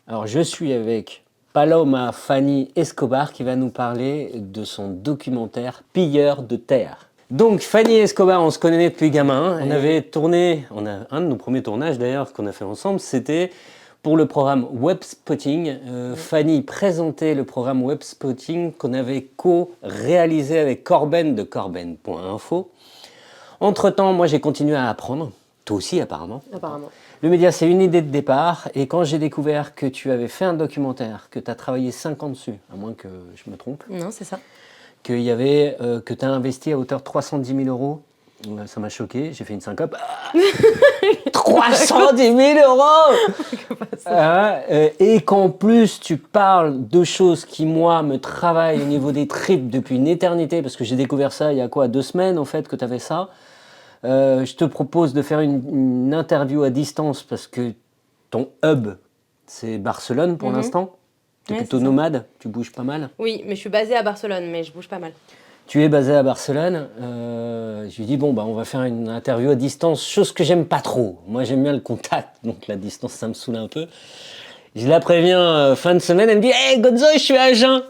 Alors, je suis avec Paloma Fanny Escobar qui va nous parler de son documentaire Pilleurs de terre. Donc, Fanny Escobar, on se connaît depuis gamin. On avait tourné, un de nos premiers tournages d'ailleurs qu'on a fait ensemble, c'était pour le programme Webspotting. Fanny présentait le programme Webspotting qu'on avait co-réalisé avec Corben de corben.info. Entre-temps, moi j'ai continué à apprendre. Toi aussi apparemment. Apparemment. Le média, c'est une idée de départ. Et quand j'ai découvert que tu avais fait un documentaire, que tu as travaillé 5 ans dessus, à moins que je me trompe, Non, c'est ça. que tu as investi à hauteur de 310 000 euros, ça m'a choqué. J'ai fait une syncope. 310 000 euros Et qu'en plus, tu parles de choses qui, moi, me travaillent au niveau des tripes depuis une éternité, parce que j'ai découvert ça il y a quoi, 2 semaines, en fait, que tu avais ça. Je te propose de faire une interview à distance parce que ton hub, c'est Barcelone pour l'instant. Tu es plutôt nomade, tu bouges pas mal. Oui, mais je suis basée à Barcelone, mais je bouge pas mal. Tu es basé à Barcelone. Je lui dis, bon, bah, on va faire une interview à distance, chose que j'aime pas trop. Moi, j'aime bien le contact, donc la distance, ça me saoule un peu. Je la préviens fin de semaine, elle me dit, hey Gonzo, je suis à Agen.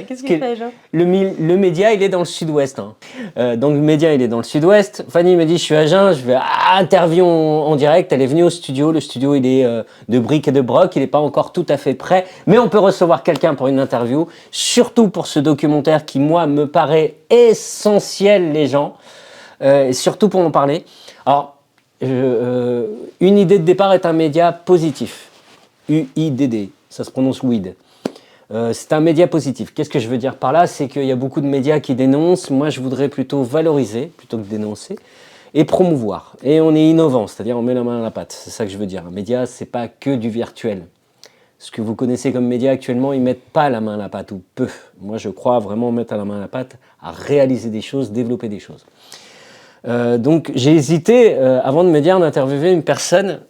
Qu'est-ce qu'il fait, Jean ? Le média, il est dans le sud-ouest. Donc, le média, il est dans le sud-ouest. Fanny me dit, je suis à Agen, je vais interview en direct. Elle est venue au studio. Le studio, il est de briques et de broc. Il n'est pas encore tout à fait prêt. Mais on peut recevoir quelqu'un pour une interview. Surtout pour ce documentaire qui, moi, me paraît essentiel, les gens. Et surtout pour en parler. Alors, une idée de départ est un média positif. UIDD. Ça se prononce WID. C'est un média positif. Qu'est-ce que je veux dire par là? C'est qu'il y a beaucoup de médias qui dénoncent. Moi, je voudrais plutôt valoriser, plutôt que dénoncer, et promouvoir. Et on est innovant, c'est-à-dire on met la main à la pâte. C'est ça que je veux dire. Un média, c'est pas que du virtuel. Ce que vous connaissez comme média actuellement, ils mettent pas la main à la pâte, ou peu. Moi, je crois vraiment mettre la main à la pâte, à réaliser des choses, développer des choses. Donc j'ai hésité, avant de me dire d'interviewer une personne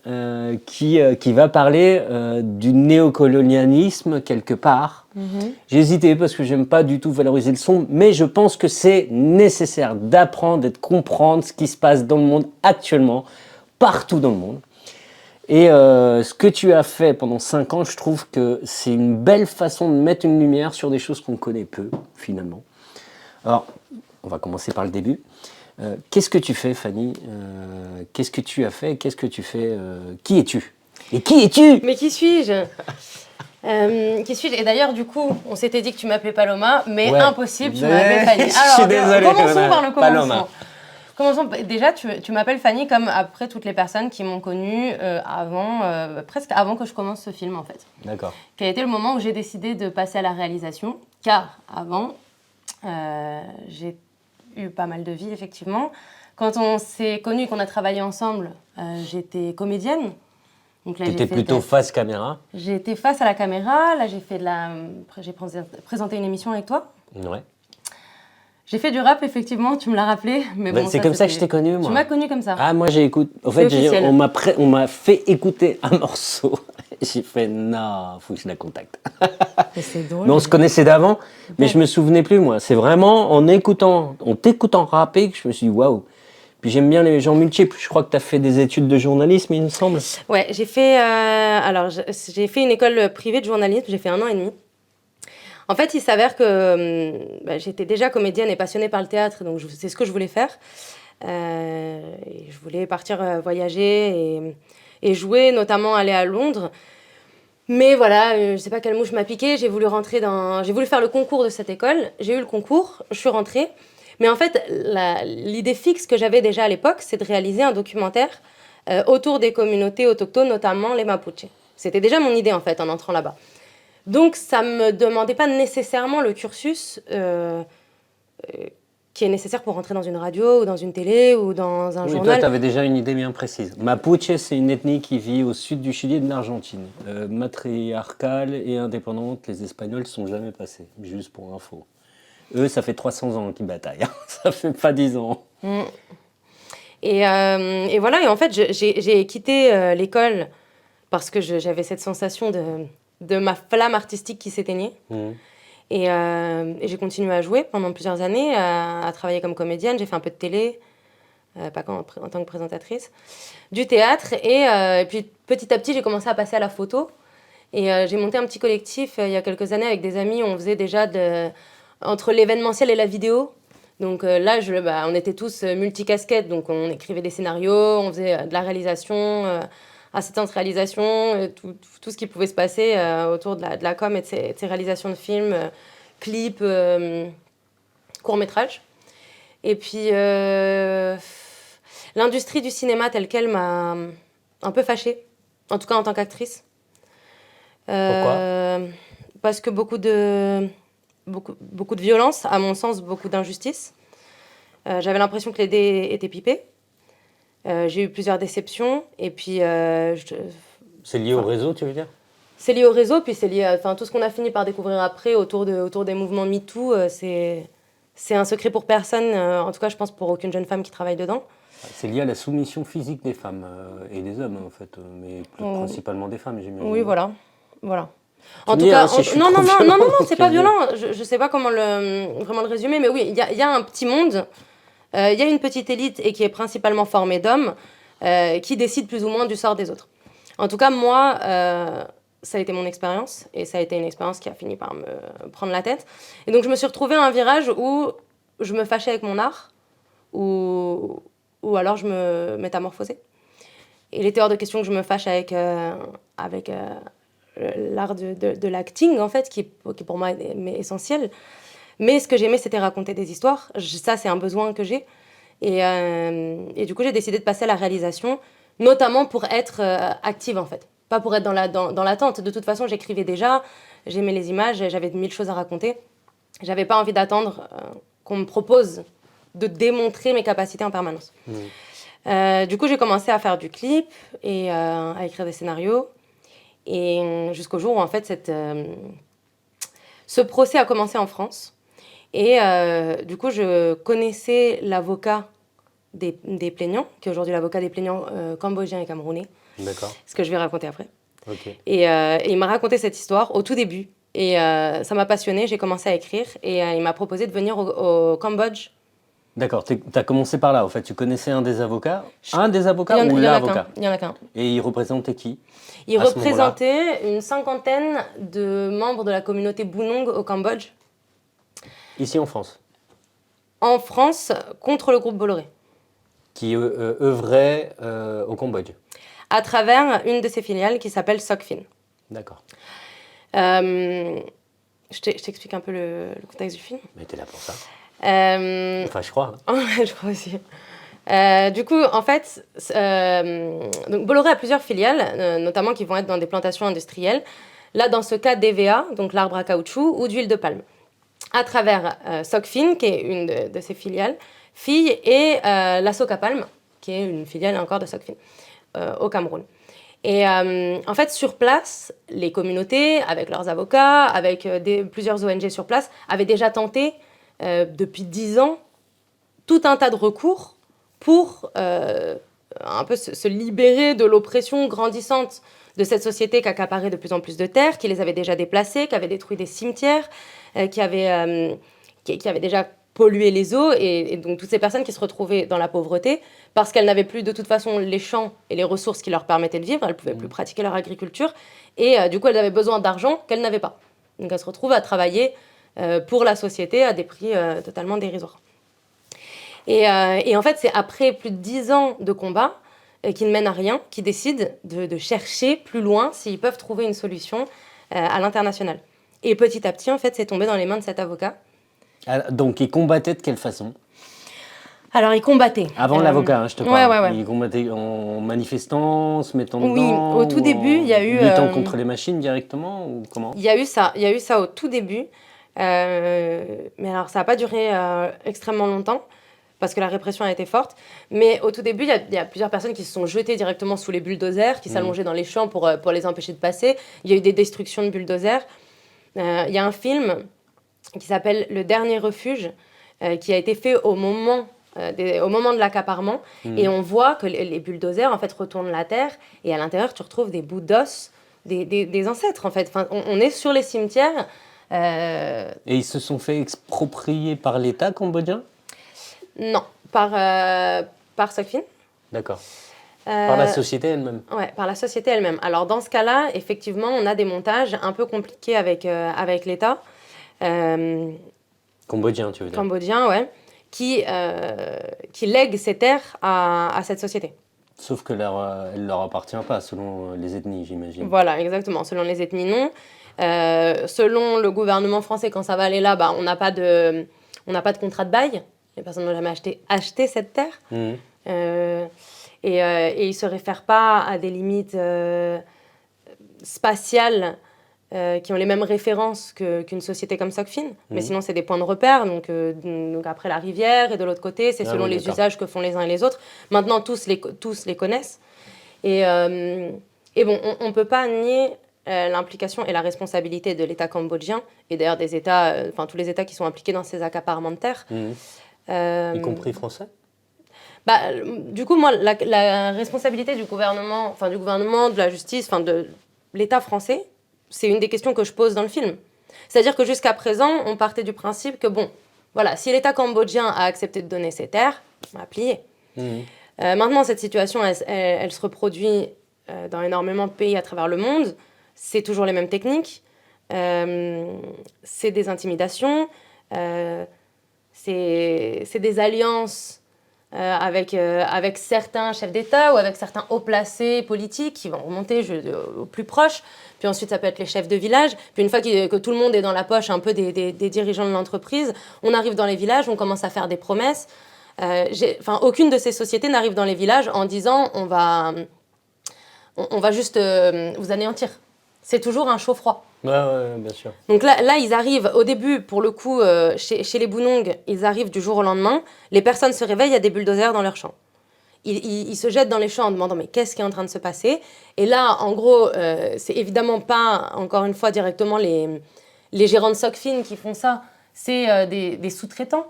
qui va parler du néocolonialisme quelque part. J'ai hésité parce que j'aime pas du tout valoriser le son, mais je pense que c'est nécessaire d'apprendre et de comprendre ce qui se passe dans le monde actuellement, partout dans le monde. Et ce que tu as fait pendant 5 ans, je trouve que c'est une belle façon de mettre une lumière sur des choses qu'on connaît peu, finalement. Alors, on va commencer par le début. Qu'est-ce que tu fais, Fanny? Qu'est-ce que tu as fait? Qu'est-ce que tu fais? Qui es-tu? Et qui es-tu? Mais qui suis-je ? Qui suis-je ? Et d'ailleurs, du coup, on s'était dit que tu m'appelais Paloma, mais Ouais. impossible, tu m'appelles Fanny. Je suis désolé. Commençons par le commencement. Paloma. Commençons. Déjà, tu m'appelles Fanny comme après toutes les personnes qui m'ont connue presque avant que je commence ce film, en fait. D'accord. Qui a été le moment où j'ai décidé de passer à la réalisation, car avant, j'ai eu pas mal de vie, effectivement. Quand on s'est connus et qu'on a travaillé ensemble, j'étais comédienne. Tu étais plutôt face caméra? J'étais face à la caméra. Là, j'ai présenté une émission avec toi. Ouais. J'ai fait du rap, effectivement, tu me l'as rappelé. Mais bon, c'est comme ça que je t'ai connu, moi. Tu m'as connu comme ça. Ah, moi j'ai écouté. En fait, on m'a fait écouter un morceau. J'ai fait non, faut que je la contacte. Et c'est drôle. Mais on se connaissait d'avant, mais je me souvenais plus, moi. C'est vraiment en t'écoutant rapper que je me suis dit waouh. Puis j'aime bien les gens multiples. Je crois que tu as fait des études de journalisme, il me semble. Ouais, j'ai fait une école privée de journalisme, j'ai fait 1 an et demi. En fait, il s'avère que j'étais déjà comédienne et passionnée par le théâtre, donc c'est ce que je voulais faire. Et je voulais partir voyager et jouer, notamment aller à Londres. Mais voilà, je ne sais pas quelle mouche m'a piqué, j'ai voulu faire le concours de cette école. J'ai eu le concours, je suis rentrée. Mais en fait, l'idée fixe que j'avais déjà à l'époque, c'est de réaliser un documentaire autour des communautés autochtones, notamment les Mapuches. C'était déjà mon idée, en fait, en entrant là-bas. Donc, ça ne me demandait pas nécessairement le cursus qui est nécessaire pour rentrer dans une radio ou dans une télé ou dans un journal. Toi, tu avais déjà une idée bien précise. Mapuche, c'est une ethnie qui vit au sud du Chili et de l'Argentine. Matriarcale et indépendante, les Espagnols ne sont jamais passés, juste pour info. Eux, ça fait 300 ans qu'ils bataillent, ça fait pas 10 ans. Et voilà, et en fait, j'ai quitté l'école parce que j'avais cette sensation de ma flamme artistique qui s'éteignait. Et j'ai continué à jouer pendant plusieurs années, à travailler comme comédienne. J'ai fait un peu de télé, pas en tant que présentatrice, du théâtre. Et puis petit à petit, j'ai commencé à passer à la photo. Et j'ai monté un petit collectif il y a quelques années avec des amis. On faisait déjà entre l'événementiel et la vidéo. Donc là, on était tous multicasquettes. Donc on écrivait des scénarios, on faisait de la réalisation, assistance réalisation, tout ce qui pouvait se passer autour de la com et de ces réalisations de films, clips, courts-métrages. Et puis l'industrie du cinéma telle qu'elle m'a un peu fâchée, en tout cas en tant qu'actrice. Pourquoi? Parce que beaucoup de violence, à mon sens, beaucoup d'injustice. J'avais l'impression que les dés étaient pipés. J'ai eu plusieurs déceptions. Et puis, C'est lié au réseau, tu veux dire? c'est lié au réseau, puis c'est lié à tout ce qu'on a fini par découvrir après autour des mouvements MeToo. C'est un secret pour personne, en tout cas, je pense pour aucune jeune femme qui travaille dedans. C'est lié à la soumission physique des femmes et des hommes, en fait, mais principalement des femmes, j'imagine. Oui, voilà. Voilà. Tu En me tout diras cas, si je suis non, trop non, non, violent, non, non, non, parce c'est que pas violent. Je sais pas comment vraiment le résumer, mais oui, il y a un petit monde. Il y a une petite élite et qui est principalement formée d'hommes qui décide plus ou moins du sort des autres. En tout cas, moi, ça a été mon expérience et ça a été une expérience qui a fini par me prendre la tête. Et donc, je me suis retrouvée à un virage où je me fâchais avec mon art ou alors je me métamorphosais. Et il était hors de question que je me fâche avec l'art de l'acting, en fait, qui pour moi est essentiel. Mais ce que j'aimais, c'était raconter des histoires. Ça, c'est un besoin que j'ai. Et du coup, j'ai décidé de passer à la réalisation, notamment pour être active, en fait. Pas pour être dans l'attente. De toute façon, j'écrivais déjà, j'aimais les images, j'avais 1000 choses à raconter. J'avais pas envie d'attendre qu'on me propose de démontrer mes capacités en permanence. Du coup, j'ai commencé à faire du clip et à écrire des scénarios. Et jusqu'au jour où, en fait, ce procès a commencé en France. Et du coup, je connaissais l'avocat des plaignants, qui est aujourd'hui l'avocat des plaignants cambodgiens et camerounais. D'accord. Ce que je vais raconter après. Ok. Et il m'a raconté cette histoire au tout début. Et ça m'a passionnée, j'ai commencé à écrire. Et il m'a proposé de venir au Cambodge. D'accord, tu as commencé par là, en fait. Tu connaissais un des avocats ou Il y en l'avocat? Il y en a qu'un. Et il représentait qui? Il à ce moment-là représentait une 50aine de membres de la communauté Bunong au Cambodge, Ici en France, en France, contre le groupe Bolloré, qui œuvrait au Cambodge. à travers une de ses filiales qui s'appelle Socfin. D'accord. Je t'explique un peu le contexte du film. Mais t'es là pour ça. Euh, Enfin, je crois. je crois aussi. Du coup, en fait, donc Bolloré a plusieurs filiales, notamment qui vont être dans des plantations industrielles. Là, dans ce cas, d'EVA, donc l'arbre à caoutchouc, ou d'huile de palme. À travers Socfin, qui est une de ses filiales, filles, et la Soca Palm, qui est une filiale encore de Socfin, au Cameroun. Et en fait, sur place, les communautés, avec leurs avocats, avec plusieurs ONG sur place, avaient déjà tenté, depuis 10 ans, tout un tas de recours pour un peu se libérer de l'oppression grandissante de cette société qui accaparait de plus en plus de terres, qui les avait déjà déplacés, qui avait détruit des cimetières, qui avait déjà pollué les eaux, et donc toutes ces personnes qui se retrouvaient dans la pauvreté, parce qu'elles n'avaient plus de toute façon les champs et les ressources qui leur permettaient de vivre, elles ne pouvaient plus pratiquer leur agriculture, et du coup elles avaient besoin d'argent qu'elles n'avaient pas. Donc elles se retrouvent à travailler pour la société à des prix totalement dérisoires. Et en fait, c'est après plus de 10 ans de combat qui ne mènent à rien, qui décident de chercher plus loin s'ils peuvent trouver une solution à l'international. Et petit à petit, en fait, c'est tombé dans les mains de cet avocat. Donc, il combattait de quelle façon? Alors, il combattait. Avant l'avocat, je te parle. Ouais. Il combattait en manifestant, se mettant Oui, dedans? au tout début, il y a eu... luttant contre les machines directement, ou comment? Il y a eu ça au tout début. Mais alors, ça n'a pas duré extrêmement longtemps, parce que la répression a été forte. Mais au tout début, il y a plusieurs personnes qui se sont jetées directement sous les bulldozers, qui s'allongeaient dans les champs pour les empêcher de passer. Il y a eu des destructions de bulldozers. Il y a un film qui s'appelle Le Dernier Refuge, qui a été fait au moment de l'accaparement. Et on voit que les bulldozers, en fait, retournent la terre. Et à l'intérieur, tu retrouves des bouts d'os, des ancêtres, en fait. Enfin, on est sur les cimetières. Et ils se sont fait exproprier par l'État cambodgien? Non, par Socfin. D'accord. Par la société elle-même. Ouais, par la société elle-même. Alors dans ce cas-là, effectivement, on a des montages un peu compliqués avec l'État Cambodgien, tu veux dire. cambodgien, ouais, qui lègue ces terres à cette société. Sauf que elle leur appartient pas, selon les ethnies, j'imagine. Voilà, exactement. Selon les ethnies, non. Selon le gouvernement français, quand ça va aller là, bah, on n'a pas de contrat de bail. Les personnes n'ont jamais acheté cette terre. Et ils ne se réfèrent pas à des limites spatiales qui ont les mêmes références qu'une société comme Socfin. Mais sinon, c'est des points de repère. Donc après la rivière et de l'autre côté, c'est selon les usages que font les uns et les autres. Maintenant, tous les connaissent. Et bon, on ne peut pas nier l'implication et la responsabilité de l'État cambodgien, et d'ailleurs des États, tous les États qui sont impliqués dans ces accaparements de terres. Y compris français? Bah, du coup, moi, la responsabilité du gouvernement, de la justice, de l'État français, c'est une des questions que je pose dans le film. C'est-à-dire que jusqu'à présent, on partait du principe que, bon, voilà, si l'État cambodgien a accepté de donner ses terres, on va plier. Maintenant, cette situation, elle se reproduit dans énormément de pays à travers le monde. C'est toujours les mêmes techniques. C'est des intimidations. C'est des alliances avec certains chefs d'État ou avec certains hauts placés politiques qui vont remonter au plus proche. Puis ensuite, ça peut être les chefs de village. Puis une fois que tout le monde est dans la poche un peu des dirigeants de l'entreprise, on arrive dans les villages, on commence à faire des promesses. Aucune de ces sociétés n'arrive dans les villages en disant on va juste vous anéantir. C'est toujours un chaud-froid. Ouais, bien sûr. Donc là, ils arrivent, au début, pour le coup, chez les Bunong, ils arrivent du jour au lendemain. Les personnes se réveillent, il y a des bulldozers dans leurs champs. Ils se jettent dans les champs en demandant mais qu'est-ce qui est en train de se passer? Et là, en gros, c'est évidemment pas, encore une fois, directement les gérants de Socfin qui font ça. C'est des sous-traitants.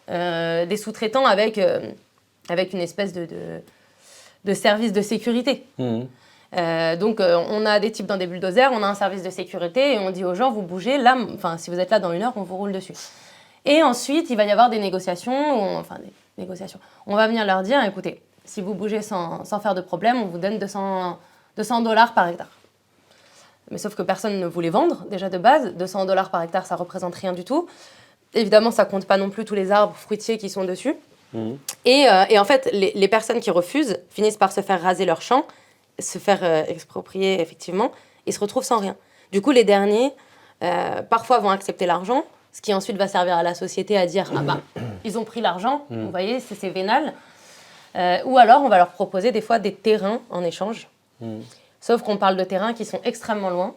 Des sous-traitants avec une espèce de service de sécurité. Donc, on a des types dans des bulldozers, on a un service de sécurité et on dit aux gens, vous bougez, là, si vous êtes là dans 1 heure, on vous roule dessus. Et ensuite, il va y avoir des négociations, On va venir leur dire, écoutez, si vous bougez sans faire de problème, on vous donne $200 par hectare. Mais sauf que personne ne voulait vendre, déjà de base. $200 par hectare, ça représente rien du tout. Évidemment, ça compte pas non plus tous les arbres fruitiers qui sont dessus. Et en fait, les personnes qui refusent finissent par se faire raser leurs champs, se faire exproprier, effectivement, et se retrouvent sans rien. Du coup, les derniers, parfois, vont accepter l'argent, ce qui ensuite va servir à la société à dire « Ah bah, ils ont pris l'argent, vous voyez, c'est vénal ». Ou alors, on va leur proposer des fois des terrains en échange. Sauf qu'on parle de terrains qui sont extrêmement loin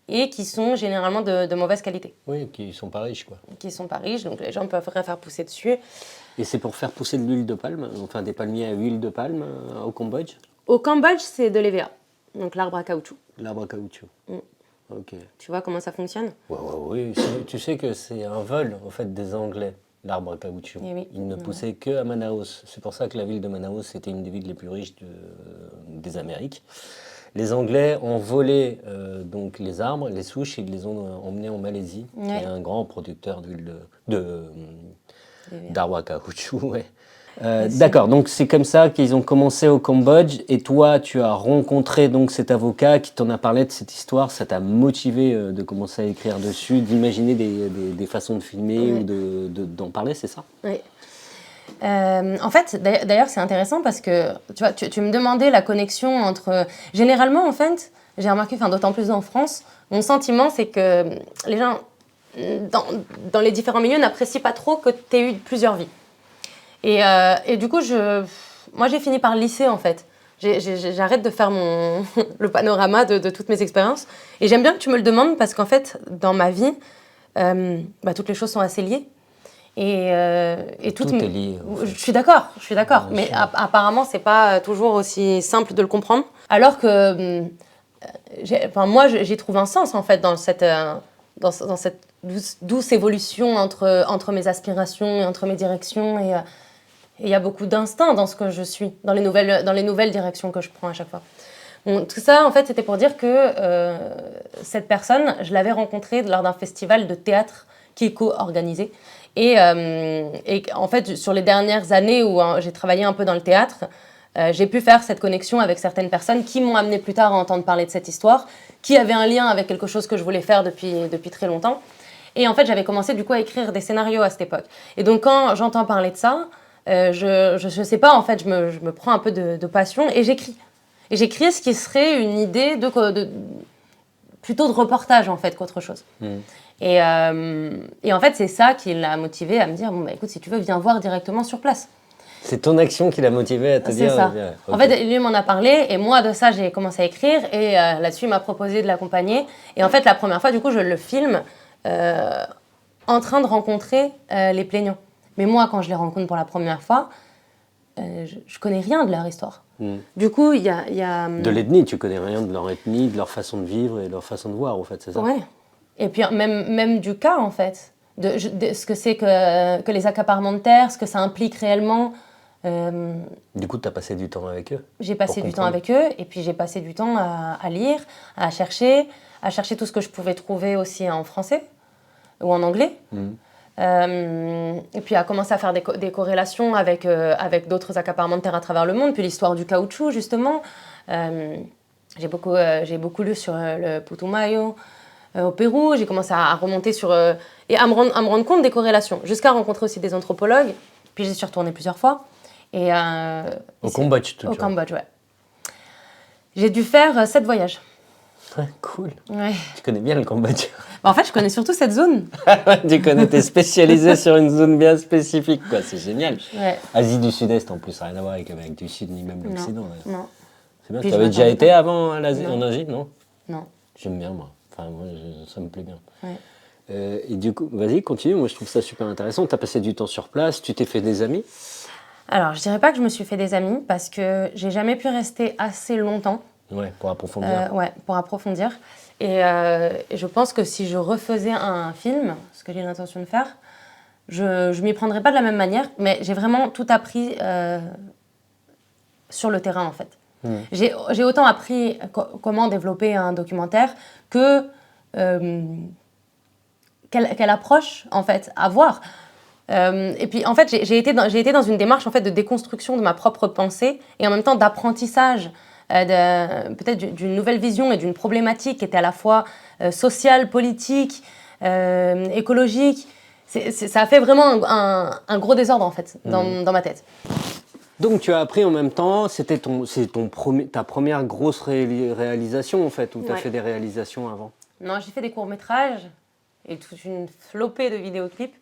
et qui sont généralement de mauvaise qualité. Oui, qui sont pas riches, quoi. Qui sont pas riches, donc les gens ne peuvent rien faire pousser dessus. Et c'est pour faire pousser de l'huile de palme, enfin des palmiers à huile de palme au Cambodge? Au Cambodge, c'est de l'EVA, donc l'arbre à caoutchouc. L'arbre à caoutchouc. Ok. Tu vois comment ça fonctionne? Oui. Tu sais que c'est un vol, en fait, des Anglais, l'arbre à caoutchouc. Et oui. Il ne poussait que à Manaus. C'est pour ça que la ville de Manaus était une des villes les plus riches des Amériques. Les Anglais ont volé donc les arbres, les souches, et ils les ont emmenés en Malaisie, qui est un grand producteur d'arbres à caoutchouc. Ouais. D'accord, donc c'est comme ça qu'ils ont commencé au Cambodge, et toi tu as rencontré donc cet avocat qui t'en a parlé de cette histoire, ça t'a motivé de commencer à écrire dessus, d'imaginer des façons de filmer ou d'en parler, c'est ça? Oui. En fait, d'ailleurs, c'est intéressant parce que tu vois, tu me demandais la connexion entre. Généralement, en fait, j'ai remarqué, d'autant plus en France, mon sentiment, c'est que les gens, dans les différents milieux, n'apprécient pas trop que tu aies eu plusieurs vies. Et du coup, moi, j'ai fini par lisser, en fait. J'arrête de faire le panorama de toutes mes expériences. Et j'aime bien que tu me le demandes parce qu'en fait, dans ma vie, toutes les choses sont assez liées. Et tout est lié. En fait. Je suis d'accord. Mais apparemment, c'est pas toujours aussi simple de le comprendre. Alors que moi, j'y trouve un sens en fait dans cette douce évolution entre mes aspirations et entre mes directions. Et il y a beaucoup d'instinct dans ce que je suis, dans les nouvelles directions que je prends à chaque fois. Bon, tout ça, en fait, c'était pour dire que cette personne, je l'avais rencontrée lors d'un festival de théâtre qui est co-organisé. Et en fait, sur les dernières années où j'ai travaillé un peu dans le théâtre, j'ai pu faire cette connexion avec certaines personnes qui m'ont amené plus tard à entendre parler de cette histoire, qui avaient un lien avec quelque chose que je voulais faire depuis très longtemps. Et en fait, j'avais commencé du coup à écrire des scénarios à cette époque. Et donc, quand j'entends parler de ça, je sais pas, en fait, je me prends un peu de passion et j'écris. Et j'écris ce qui serait une idée plutôt de reportage, en fait, qu'autre chose. Et en fait, c'est ça qui l'a motivé à me dire, bon, bah, écoute, si tu veux, viens voir directement sur place. C'est ton action qui l'a motivé à te dire... C'est ça. Okay. En fait, lui m'en a parlé et moi, de ça, j'ai commencé à écrire et là-dessus, il m'a proposé de l'accompagner. Et en fait, la première fois, du coup, je le filme en train de rencontrer les plaignants. Mais moi, quand je les rencontre pour la première fois, je connais rien de leur histoire. Du coup, il y a... De l'ethnie, tu connais rien de leur ethnie, de leur façon de vivre et de leur façon de voir, en fait, c'est ça? Ouais. Et puis même du cas, en fait, de ce que c'est que les accaparements de terre, ce que ça implique réellement. Du coup, tu as passé du temps avec eux? J'ai passé du temps avec eux, et puis j'ai passé du temps à lire, à chercher tout ce que je pouvais trouver aussi en français ou en anglais. Et puis à commencer à faire des corrélations avec d'autres accaparements de terre à travers le monde, puis l'histoire du caoutchouc, justement. J'ai beaucoup lu sur le Putumayo au Pérou. J'ai commencé à remonter et à me rendre compte des corrélations, jusqu'à rencontrer aussi des anthropologues. Puis j'y suis retournée plusieurs fois. Et, au Cambodge, au Cambodge, ouais. J'ai dû faire 7 voyages. Ouais, cool. Ouais. Tu connais bien le Cambodge. Bah, en fait, je connais surtout cette zone. Tu connais, t'es spécialisé sur une zone bien spécifique, quoi. C'est génial. Ouais. Asie du Sud-Est, en plus, rien à voir avec l'Amérique du Sud, ni même l'Occident. Non. C'est bien. Tu avais déjà été avant en Asie, non? Non. J'aime bien, moi. Enfin, moi, ça me plaît bien. Ouais. Et du coup, vas-y, continue. Moi, je trouve ça super intéressant. Tu as passé du temps sur place, tu t'es fait des amis? Alors, je dirais pas que je me suis fait des amis parce que j'ai jamais pu rester assez longtemps. Ouais, pour approfondir. Ouais, pour approfondir. Et je pense que si je refaisais un film, ce que j'ai l'intention de faire, je m'y prendrais pas de la même manière, mais j'ai vraiment tout appris sur le terrain, en fait. J'ai autant appris comment développer un documentaire que quelle approche, en fait, avoir. Et puis, en fait, j'ai été dans une démarche, en fait, de déconstruction de ma propre pensée et en même temps d'apprentissage peut-être d'une nouvelle vision et d'une problématique qui était à la fois sociale, politique, écologique. Ça a fait vraiment un gros désordre, en fait, dans ma tête. Donc tu as appris en même temps, c'est ta première grosse réalisation, en fait, ou tu as fait des réalisations avant? Non, j'ai fait des courts-métrages et toute une flopée de vidéoclips.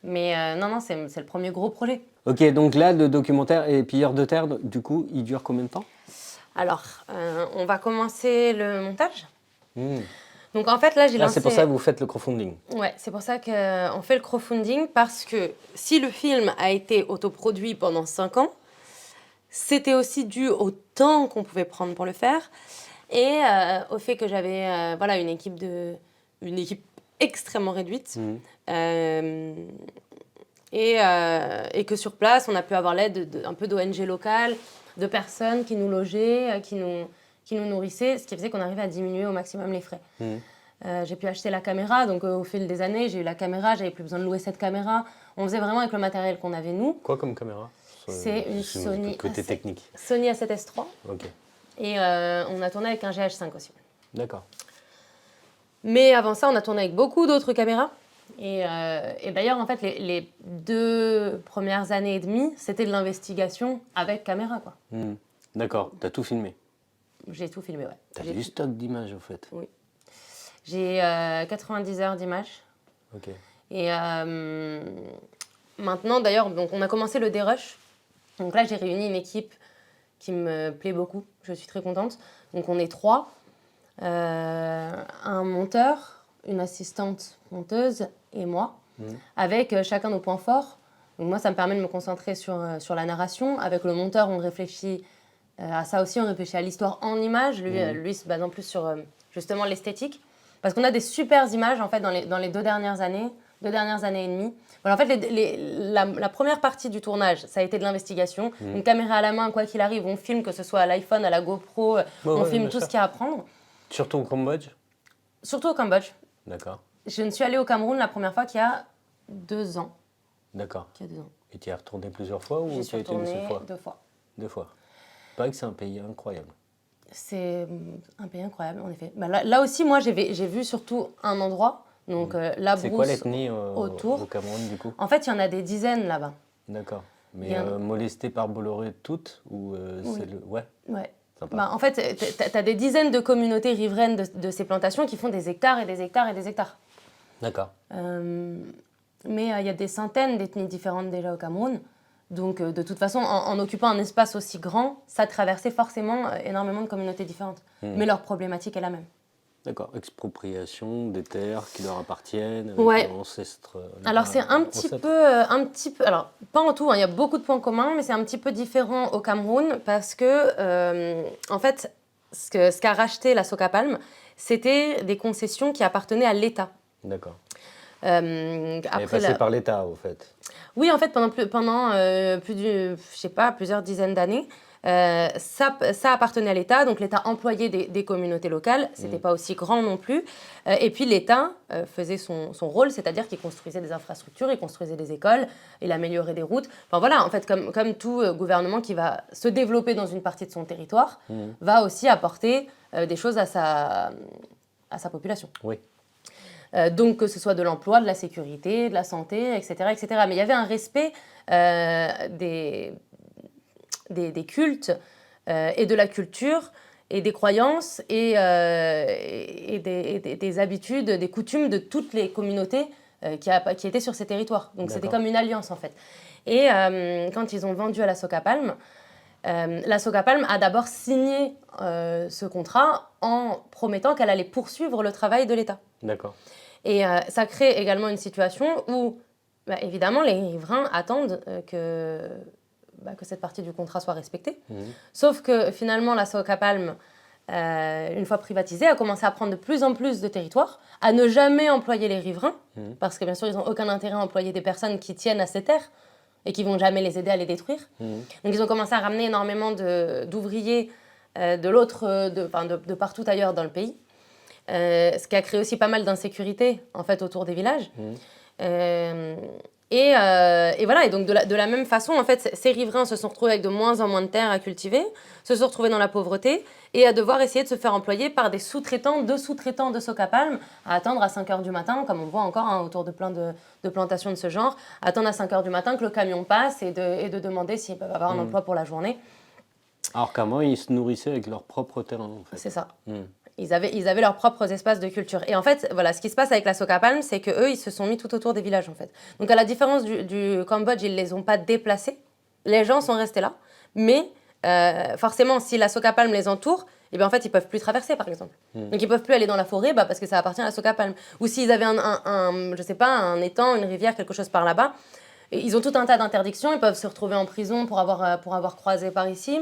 Mais non, c'est le premier gros projet. Ok, donc là, le documentaire et Pilleurs de terre, du coup, il dure combien de temps? Alors, on va commencer le montage. Donc en fait, là, j'ai lancé... C'est pour ça que vous faites le crowdfunding. Ouais, c'est pour ça qu'on fait le crowdfunding, parce que si le film a été autoproduit pendant 5 ans, c'était aussi dû au temps qu'on pouvait prendre pour le faire et au fait que j'avais une équipe extrêmement réduite. Et que sur place, on a pu avoir l'aide un peu d'ONG locales, de personnes qui nous logeaient, qui nous nourrissaient, ce qui faisait qu'on arrivait à diminuer au maximum les frais. J'ai pu acheter la caméra, donc au fil des années, j'ai eu la caméra, j'avais plus besoin de louer cette caméra. On faisait vraiment avec le matériel qu'on avait, nous. Quoi comme caméra? C'est une Sony côté technique. Sony A7S3. Ok. Et on a tourné avec un GH5 aussi. D'accord. Mais avant ça, on a tourné avec beaucoup d'autres caméras. Et d'ailleurs, en fait, les 2 premières années et demie, c'était de l'investigation avec caméra, quoi. D'accord, t'as tout filmé? J'ai tout filmé, ouais. T'as du stock d'images, en fait? Oui. J'ai 90 heures d'images. Ok. Et maintenant, d'ailleurs, donc, on a commencé le dérush. Donc là, j'ai réuni une équipe qui me plaît beaucoup. Je suis très contente. Donc on est 3. Un monteur, une assistante monteuse et moi, avec chacun nos points forts. Donc moi, ça me permet de me concentrer sur la narration. Avec le monteur, on réfléchit à ça aussi, on réfléchit à l'histoire en images. Lui se base en plus sur justement l'esthétique. Parce qu'on a des super images, en fait, dans les 2 dernières années et demie. Voilà, en fait, la première partie du tournage, ça a été de l'investigation. Une caméra à la main, quoi qu'il arrive, on filme, que ce soit à l'iPhone, à la GoPro, on filme tout ce qu'il y a à prendre. Surtout au Cambodge? Surtout au Cambodge. D'accord. Je ne suis allée au Cameroun la première fois qu'il y a 2 ans. D'accord. Il y a 2 ans. Et tu y es retourné plusieurs fois ou J'y tu suis as été une seule retournée fois? 2 fois. 2 fois. Pas que c'est un pays incroyable. C'est un pays incroyable, en effet. Bah, là aussi, moi, j'ai vu surtout un endroit, donc la C'est quoi brousse l'ethnie autour. au Cameroun, du coup? En fait, il y en a des dizaines là-bas. D'accord. Il Mais y en a- molestées par Bolloré toutes ou Oui. c'est le... Ouais, Ouais. sympa. Bah, en fait, tu as des dizaines de communautés riveraines de ces plantations qui font des hectares et des hectares et des hectares. D'accord. Mais il y a des centaines d'ethnies différentes déjà au Cameroun. Donc, de toute façon, en occupant un espace aussi grand, ça traversait forcément énormément de communautés différentes. Mais leur problématique est la même. D'accord. Expropriation des terres qui leur appartiennent avec Ouais. leurs ancêtres. Alors, c'est un petit peu... Alors, pas en tout, hein, il y a beaucoup de points communs, mais c'est un petit peu différent au Cameroun parce que, en fait, ce qu'a racheté la Socapalm, c'était des concessions qui appartenaient à l'État. D'accord. Euh, Elle est après passée par l'État, au fait. Oui, en fait, pendant je sais pas, plusieurs dizaines d'années, ça appartenait à l'État, donc l'État employait des communautés locales, c'était pas aussi grand non plus, et puis l'État faisait son rôle, c'est-à-dire qu'il construisait des infrastructures, il construisait des écoles, il améliorait des routes, enfin voilà, en fait, comme tout gouvernement qui va se développer dans une partie de son territoire, va aussi apporter des choses à sa population. Oui. Donc, que ce soit de l'emploi, de la sécurité, de la santé, etc. etc. Mais il y avait un respect des cultes et de la culture et des croyances et des habitudes, des coutumes de toutes les communautés qui étaient sur ces territoires. Donc, c'était comme une alliance, en fait. Et quand ils ont vendu à la Socapalm, la Socapalm a d'abord signé ce contrat en promettant qu'elle allait poursuivre le travail de l'État. D'accord. Et ça crée également une situation où, évidemment, les riverains attendent que cette partie du contrat soit respectée. Sauf que finalement, la Socapalm, une fois privatisée, a commencé à prendre de plus en plus de territoire, à ne jamais employer les riverains, parce que bien sûr, ils n'ont aucun intérêt à employer des personnes qui tiennent à ces terres et qui vont jamais les aider à les détruire. Donc ils ont commencé à ramener énormément d'ouvriers de partout ailleurs dans le pays. Ce qui a créé aussi pas mal d'insécurité en fait autour des villages. Et voilà, et donc de la même façon, en fait, ces riverains se sont retrouvés avec de moins en moins de terres à cultiver, se sont retrouvés dans la pauvreté et à devoir essayer de se faire employer par des sous-traitants de Socapalm, à attendre à 5h du matin, comme on voit encore autour de plein de plantations de ce genre, attendre à 5h du matin que le camion passe et de demander s'ils peuvent avoir un emploi pour la journée. Alors qu'avant, ils se nourrissaient avec leur propre terrain, en fait. C'est ça. Ils avaient leurs propres espaces de culture. Et en fait, voilà, ce qui se passe avec la Socapalm, c'est qu'eux, ils se sont mis tout autour des villages, en fait. Donc, à la différence du Cambodge, ils ne les ont pas déplacés. Les gens sont restés là. Mais forcément, si la Socapalm les entoure, eh bien, en fait, ils ne peuvent plus traverser, par exemple. Donc, ils ne peuvent plus aller dans la forêt parce que ça appartient à la Socapalm. Ou s'ils avaient je sais pas, un étang, une rivière, quelque chose par là-bas, et ils ont tout un tas d'interdictions, ils peuvent se retrouver en prison pour avoir croisé par ici,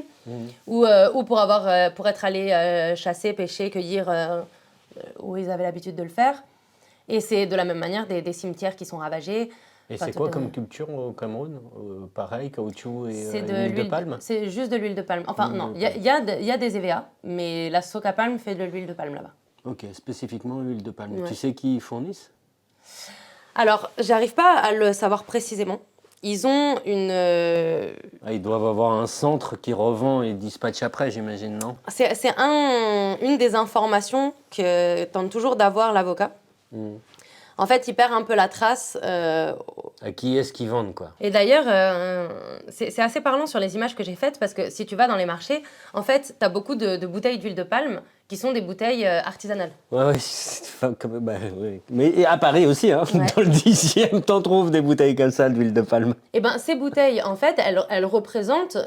ou pour être allés chasser, pêcher, cueillir où ils avaient l'habitude de le faire. Et c'est de la même manière des cimetières qui sont ravagés. Et c'est quoi comme culture au Cameroun? Pareil, caoutchouc et l'huile de palme? C'est juste de l'huile de palme. Enfin, non, il y a des EVA, mais la Socapalm fait de l'huile de palme là-bas. Ok, spécifiquement l'huile de palme. Ouais. Tu sais qui ils fournissent? Alors, j'arrive pas à le savoir précisément. Ils ont Ils doivent avoir un centre qui revend et dispatche après, j'imagine, non? C'est une des informations que tente toujours d'avoir l'avocat. En fait, il perd un peu la trace. À qui est-ce qu'ils vendent, quoi? Et d'ailleurs, c'est assez parlant sur les images que j'ai faites parce que si tu vas dans les marchés, en fait, tu as beaucoup de bouteilles d'huile de palme qui sont des bouteilles artisanales. Ouais, ouais. Mais à Paris aussi, hein. Ouais. Dans le 10e, t'en trouves des bouteilles comme ça d'huile de palme. Et ben, ces bouteilles, en fait, elles représentent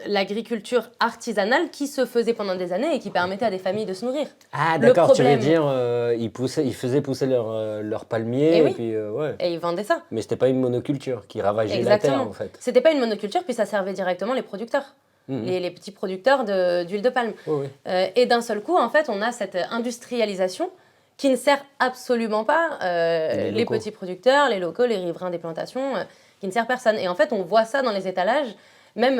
l'agriculture artisanale qui se faisait pendant des années et qui permettait à des familles de se nourrir. Ah, Le d'accord, tu veux problème- dire, ils faisaient pousser leur palmier, Eh oui. et puis, ouais. Et ils vendaient ça. Mais c'était pas une monoculture qui ravageait Exactement. la terre, en fait. C'était pas une monoculture, puis ça servait directement les producteurs. Les petits producteurs d'huile de palme. Oui. Et d'un seul coup, en fait, on a cette industrialisation qui ne sert absolument pas les locaux. petits producteurs, les locaux, les riverains des plantations, qui ne sert personne. Et en fait, on voit ça dans les étalages, même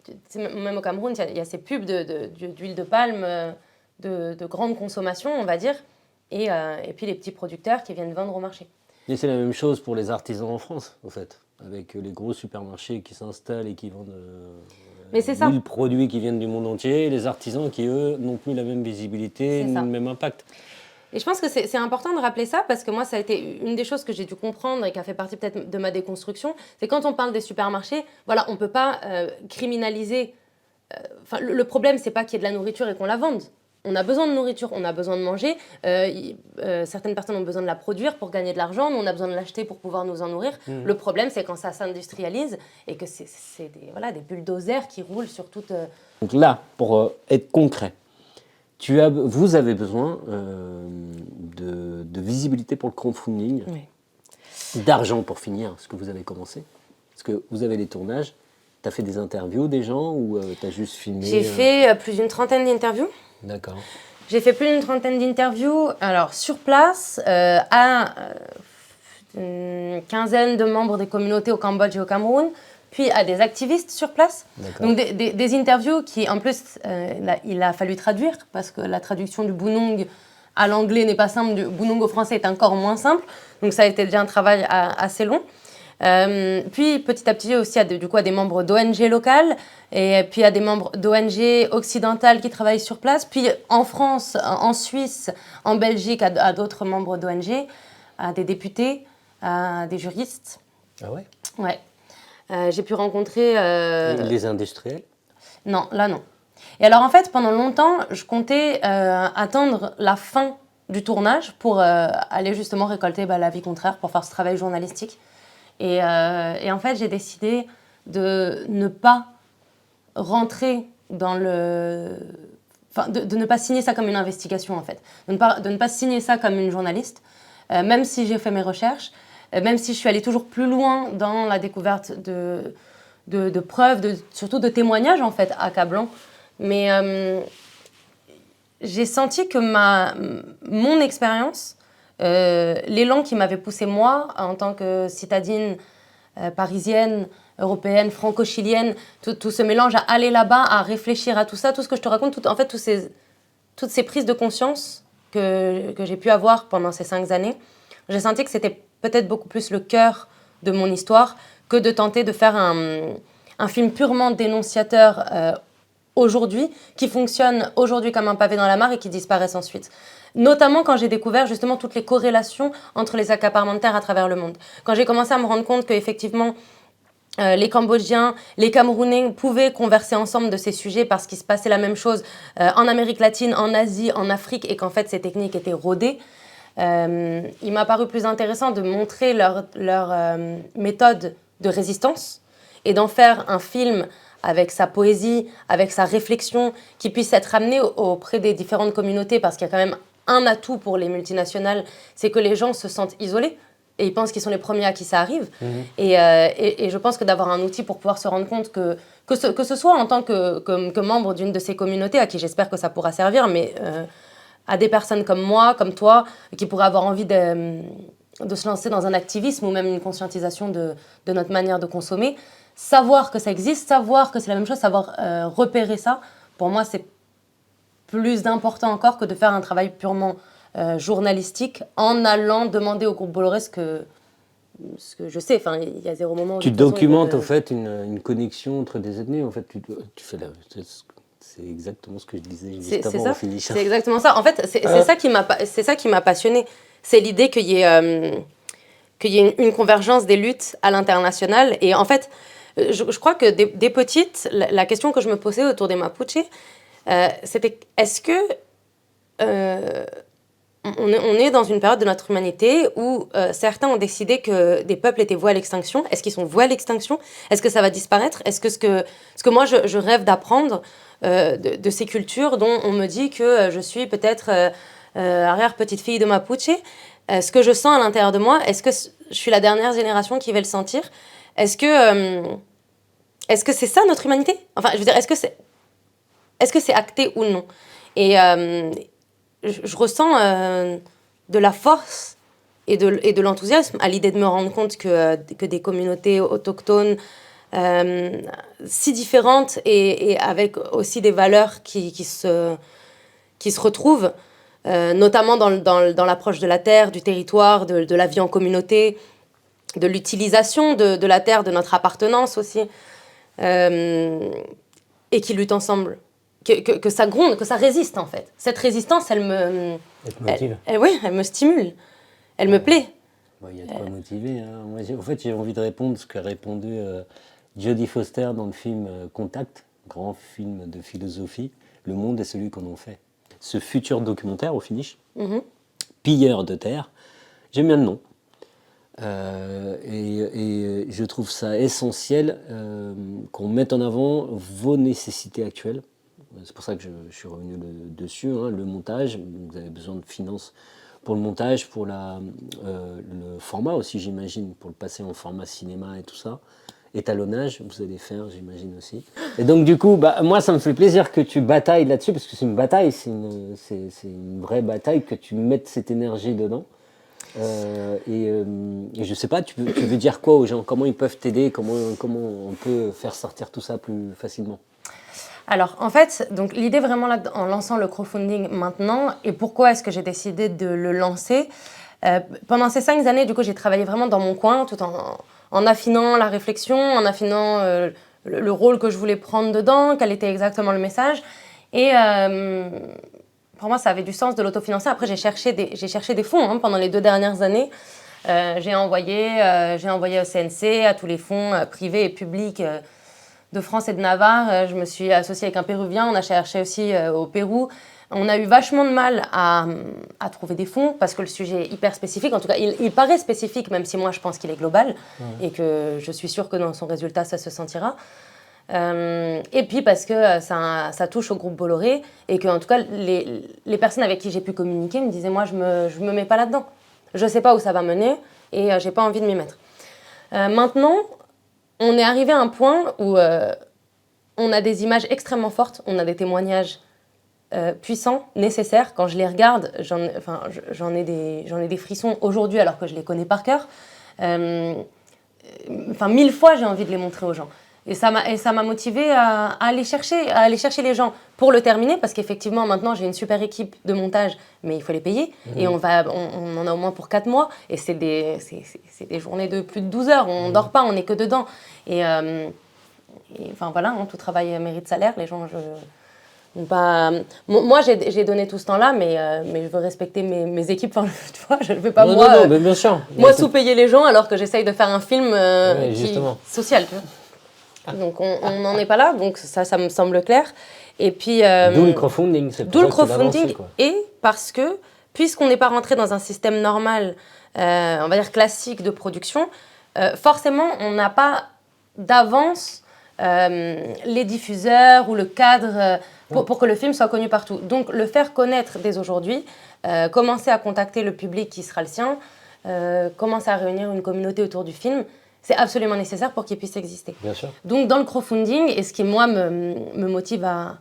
au Cameroun, il y a ces pubs d'huile de palme de grande consommation, on va dire, et puis les petits producteurs qui viennent vendre au marché. Et c'est la même chose pour les artisans en France, en fait, avec les gros supermarchés qui s'installent et qui vendent Mais c'est ça. 1000 produits qui viennent du monde entier, et les artisans qui, eux, n'ont plus la même visibilité, ni le même impact. Et je pense que c'est important de rappeler ça parce que moi, ça a été une des choses que j'ai dû comprendre et qui a fait partie peut-être de ma déconstruction. C'est quand on parle des supermarchés, voilà, on ne peut pas criminaliser. Le problème, c'est pas qu'il y ait de la nourriture et qu'on la vende. On a besoin de nourriture, on a besoin de manger. Certaines personnes ont besoin de la produire pour gagner de l'argent. Nous, on a besoin de l'acheter pour pouvoir nous en nourrir. Le problème, c'est quand ça s'industrialise et que c'est des bulldozers qui roulent sur toute... Donc là, pour être concret, vous avez besoin de visibilité pour le crowdfunding, d'argent pour finir ce que vous avez commencé, parce que vous avez les tournages. Tu as fait des interviews des gens ou tu as juste filmé J'ai fait plus d'une trentaine d'interviews. D'accord. J'ai fait plus d'une trentaine d'interviews, alors sur place, à une quinzaine de membres des communautés au Cambodge et au Cameroun, puis à des activistes sur place. D'accord. Donc des interviews qui, en plus, il a fallu traduire, parce que la traduction du Bunong à l'anglais n'est pas simple, du Bunong au français est encore moins simple. Donc ça a été déjà un travail assez long. Puis petit à petit aussi à des membres d'ONG locales et puis à des membres d'ONG occidentales qui travaillent sur place, puis en France, en Suisse, en Belgique à d'autres membres d'ONG, à des députés, à des juristes. Ah ouais. Ouais. J'ai pu rencontrer... Les industriels? Non, là non. Et alors en fait, pendant longtemps, je comptais attendre la fin du tournage pour aller justement récolter l'avis contraire pour faire ce travail journalistique. Et en fait, j'ai décidé de ne pas rentrer dans le... Enfin, de ne pas signer ça comme une investigation, en fait. De ne pas signer ça comme une journaliste, même si j'ai fait mes recherches, même si je suis allée toujours plus loin dans la découverte de preuves, surtout de témoignages, en fait, accablants. Mais j'ai senti que mon expérience... l'élan qui m'avait poussé moi, en tant que citadine parisienne, européenne, franco-chilienne, tout ce mélange à aller là-bas, à réfléchir à tout ça, tout ce que je te raconte, toutes ces prises de conscience que j'ai pu avoir pendant ces 5 années, j'ai senti que c'était peut-être beaucoup plus le cœur de mon histoire que de tenter de faire un film purement dénonciateur aujourd'hui, qui fonctionne aujourd'hui comme un pavé dans la mare et qui disparaissent ensuite. Notamment quand j'ai découvert justement toutes les corrélations entre les accaparements de terre à travers le monde. Quand j'ai commencé à me rendre compte qu'effectivement, les Cambodgiens, les Camerounais pouvaient converser ensemble de ces sujets parce qu'il se passait la même chose en Amérique latine, en Asie, en Afrique, et qu'en fait ces techniques étaient rodées, il m'a paru plus intéressant de montrer leur méthode de résistance et d'en faire un film avec sa poésie, avec sa réflexion, qui puisse être amené auprès des différentes communautés, parce qu'il y a quand même un atout pour les multinationales, c'est que les gens se sentent isolés et ils pensent qu'ils sont les premiers à qui ça arrive. Et je pense que d'avoir un outil pour pouvoir se rendre compte que ce soit en tant que membre d'une de ces communautés, à qui j'espère que ça pourra servir, mais à des personnes comme moi, comme toi, qui pourraient avoir envie de se lancer dans un activisme ou même une conscientisation de notre manière de consommer, savoir que ça existe, savoir que c'est la même chose, savoir repérer ça, pour moi, c'est plus important encore que de faire un travail purement journalistique en allant demander au groupe Bolloré ce que je sais. Enfin, il y a zéro moment où... Tu documentes, au fait, une connexion entre des ethnies. En fait, tu fais c'est exactement ce que je disais juste avant, en finissant. C'est exactement ça. En fait, c'est ça qui m'a passionnée. C'est l'idée qu'il y ait une convergence des luttes à l'international. Et en fait, je crois que des petites, la question que je me posais autour des Mapuche, c'était est-ce que on est dans une période de notre humanité où certains ont décidé que des peuples étaient voués à l'extinction. Est-ce qu'ils sont voués à l'extinction? Est-ce que ça va disparaître? Est-ce que ce que moi je rêve d'apprendre de ces cultures dont on me dit que je suis peut-être arrière-petite-fille de Mapuche, ce que je sens à l'intérieur de moi, est-ce que je suis la dernière génération qui va le sentir? Est-ce que c'est ça notre humanité? Enfin, je veux dire, est-ce que c'est acté ou non? Et je ressens de la force et de l'enthousiasme à l'idée de me rendre compte que des communautés autochtones si différentes et avec aussi des valeurs qui se retrouvent, notamment dans l'approche de la terre, du territoire, de la vie en communauté, de l'utilisation de la terre, de notre appartenance aussi. et qui luttent ensemble. Que ça gronde, que ça résiste en fait. Cette résistance, elle me... Elle te motive. Oui, elle me stimule. Elle me plaît. Il y a de quoi motiver. Hein. Moi, en fait, j'ai envie de répondre ce qu'a répondu Jodie Foster dans le film Contact, grand film de philosophie. Le monde est celui qu'on en fait. Ce futur documentaire, au finish, Pilleurs de terre, j'aime bien le nom. Et je trouve ça essentiel qu'on mette en avant vos nécessités actuelles. C'est pour ça que je suis revenu dessus, hein, le montage. Vous avez besoin de finances pour le montage, pour le format aussi, j'imagine, pour le passer en format cinéma et tout ça. Étalonnage, vous allez faire, j'imagine aussi. Et donc, du coup, moi, ça me fait plaisir que tu batailles là-dessus, parce que c'est une bataille, c'est une vraie bataille, que tu mettes cette énergie dedans. Et je sais pas, tu veux dire quoi aux gens? Comment ils peuvent t'aider? Comment on peut faire sortir tout ça plus facilement? Alors, en fait, donc l'idée vraiment là, en lançant le crowdfunding maintenant, et pourquoi est-ce que j'ai décidé de le lancer? Pendant ces 5 années, du coup, j'ai travaillé vraiment dans mon coin, tout en affinant la réflexion, en affinant le rôle que je voulais prendre dedans, quel était exactement le message. Et pour moi, ça avait du sens de l'autofinancer. Après, j'ai cherché des fonds hein, pendant les 2 dernières années. J'ai envoyé au CNC, à tous les fonds privés et publics de France et de Navarre. Je me suis associée avec un Péruvien. On a cherché aussi au Pérou. On a eu vachement de mal à trouver des fonds parce que le sujet est hyper spécifique. En tout cas, il paraît spécifique, même si moi, je pense qu'il est global et que je suis sûre que dans son résultat, ça se sentira. Et puis parce que ça touche au groupe Bolloré et que, en tout cas, les personnes avec qui j'ai pu communiquer me disaient « Moi, je me mets pas là-dedans. Je ne sais pas où ça va mener et j'ai pas envie de m'y mettre. » Maintenant, on est arrivé à un point où on a des images extrêmement fortes, on a des témoignages puissants, nécessaires. Quand je les regarde, j'en ai des frissons aujourd'hui alors que je les connais par cœur. 1000 fois, j'ai envie de les montrer aux gens. Et ça m'a motivée à aller chercher les gens pour le terminer, parce qu'effectivement, maintenant, j'ai une super équipe de montage, mais il faut les payer. Et on en a au moins pour 4 mois. Et c'est des journées de plus de 12 heures. On ne dort pas, on n'est que dedans. Et enfin, voilà, hein, tout travail mérite salaire. Les gens, moi, j'ai donné tout ce temps-là, mais je veux respecter mes équipes. Enfin, tu vois, je ne vais pas, non, bien sûr. Moi, sous-payer les gens alors que j'essaye de faire un film social, tu vois. Donc on n'en est pas là, donc ça me semble clair. Et puis d'où le crowdfunding, c'est pour ça que tu l'as lancé, quoi. Et parce que puisqu'on n'est pas rentré dans un système normal, on va dire classique de production, forcément on n'a pas d'avance les diffuseurs ou le cadre pour que le film soit connu partout. Donc le faire connaître dès aujourd'hui, commencer à contacter le public qui sera le sien, commencer à réunir une communauté autour du film. C'est absolument nécessaire pour qu'il puisse exister. Bien sûr. Donc, dans le crowdfunding, et ce qui, moi, me motive à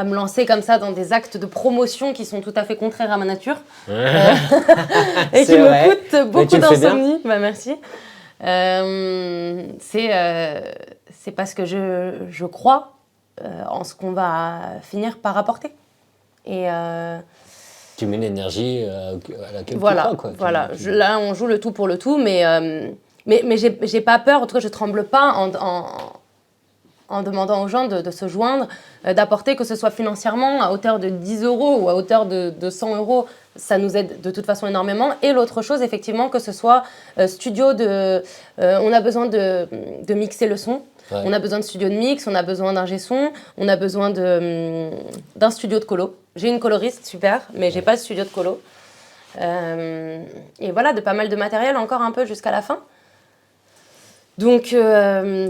me lancer comme ça dans des actes de promotion qui sont tout à fait contraires à ma nature et qui me coûtent beaucoup d'insomnie. Merci. C'est parce que je crois en ce qu'on va finir par apporter. Et tu mets l'énergie à laquelle tu crois, quoi. Voilà. Là, on joue le tout pour le tout, mais j'ai pas peur, en tout cas je tremble pas en demandant aux gens de se joindre, d'apporter, que ce soit financièrement à hauteur de 10 euros ou à hauteur de 100 euros, ça nous aide de toute façon énormément. Et l'autre chose, effectivement, que ce soit studio on a besoin de mixer le son, on a besoin de studio de mix, on a besoin d'ingé son, on a besoin d'un studio de colo. J'ai une coloriste, super, mais j'ai pas de studio de colo. Et voilà, de pas mal de matériel encore un peu jusqu'à la fin. Donc,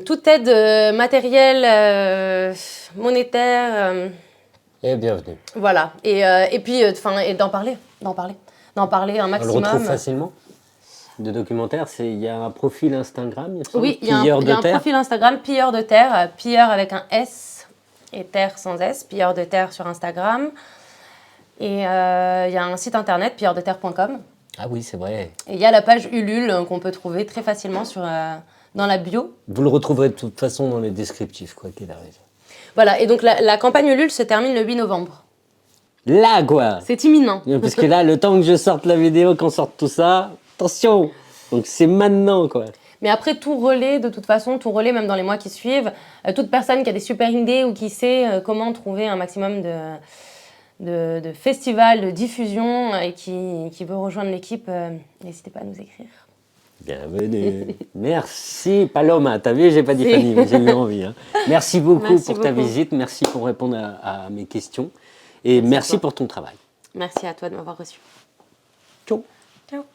toute aide matérielle, monétaire... Et bienvenue. Voilà. Et puis, d'en parler un maximum. On le retrouve facilement, de documentaire. Il y a un profil Instagram, oui, il y a un profil Instagram, Pilleurs de terre, Pilleurs avec un S et terre sans S, Pilleurs de terre sur Instagram. Et il y a un site internet, pilleurdederre.com. Ah oui, c'est vrai. Et il y a la page Ulule qu'on peut trouver très facilement dans la bio. Vous le retrouverez de toute façon dans les descriptifs, quoi qu'il arrive. Voilà, et donc la campagne Ulule se termine le 8 novembre. Là, quoi. C'est imminent. Parce que là, le temps que je sorte la vidéo, qu'on sorte tout ça, attention. Donc c'est maintenant, quoi. Mais après, tout relais, de toute façon, tout relais, même dans les mois qui suivent, toute personne qui a des super idées ou qui sait comment trouver un maximum de festivals, de diffusion et qui veut rejoindre l'équipe, n'hésitez pas à nous écrire. Bienvenue. Merci Paloma. T'as vu, j'ai pas dit Fanny, mais j'ai eu envie. Hein. Merci beaucoup pour ta visite. Merci pour répondre à mes questions. Et merci pour ton travail. Merci à toi de m'avoir reçu.